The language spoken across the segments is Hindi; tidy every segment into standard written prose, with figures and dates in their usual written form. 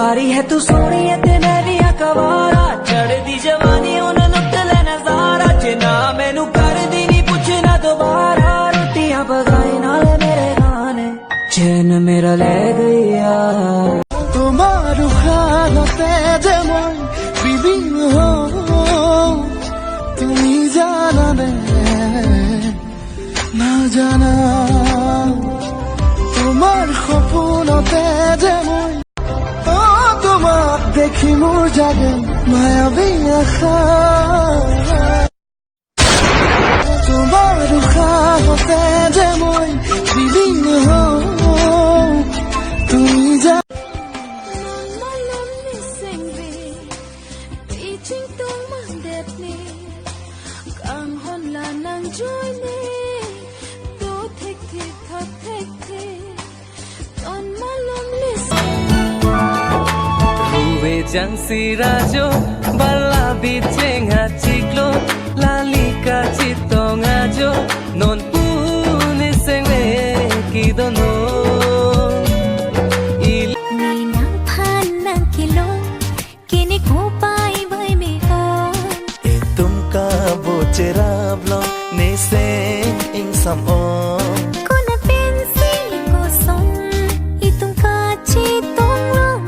सारी है तू सोनी है ते मैं भी कवारा चढ़ दी जवानी उन लुट ले नजारा जिना मैनू कर दी नहीं पूछना दोबारा रोटियां पकाए नाल मेरे गाने चैन मेरा ले गया तुम्हारू खानते जेमन विभिन्न हो তুমি জানা না জানা তোমার সপোনতে যে মই তোমাক দেখি মোৰ জাগে মায়াবী আশা তোমাৰ উশাহতে যে মই বিলীন হওঁ তুমি Jansi rajo bala bitenga ciklo lalika cito ngajo non pune sengwe kidono ninang phanang kilo kini ko pai bai me ho etum ka bochera blo ne se ing sam o kona pensi ko som itum ka chitong long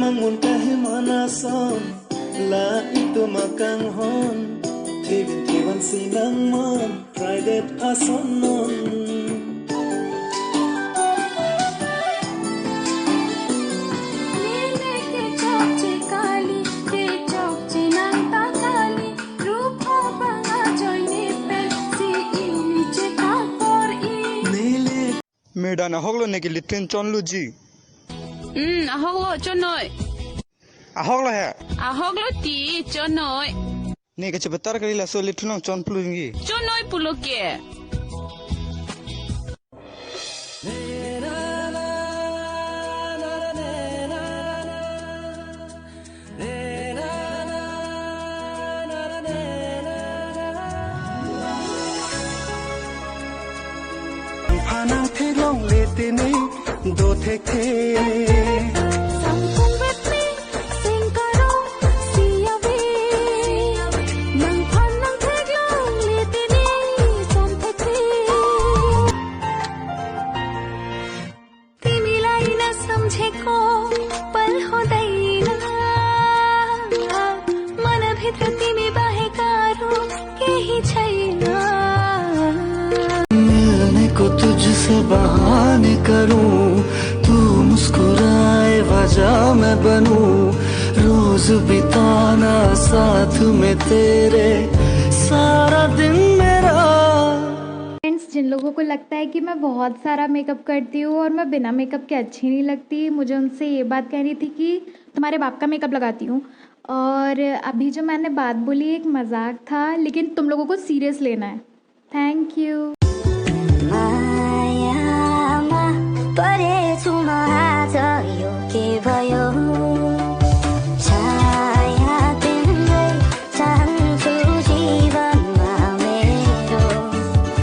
Mangun kahe manason la ito makang hon Tivin tiwan sinang mon Friday ason non मेडा ना होगलो ने के लिट्रेन चोनलु जी ahoglo chonoi होगलो है ahoglo ti chonoi ने के चबतर करिला सो लिट्रेन चोन पुलुंगी chonoi puloke फाना थे लोंग लेते ने दो थे तुझसे बहाने करूं तू मुस्कुराए वजह मैं बनूं रोज बिताना साथ में तेरे सारा दिन मेरा। फ्रेंड्स, जिन लोगों को लगता है कि मैं बहुत सारा मेकअप करती हूँ और मैं बिना मेकअप के अच्छी नहीं लगती, मुझे उनसे ये बात कहनी थी कि तुम्हारे बाप का मेकअप लगाती हूँ। और अभी जो मैंने बात बोली एक मजाक था, लेकिन तुम लोगों को सीरियस लेना है। Thank you. परेछु म आज यो के भयो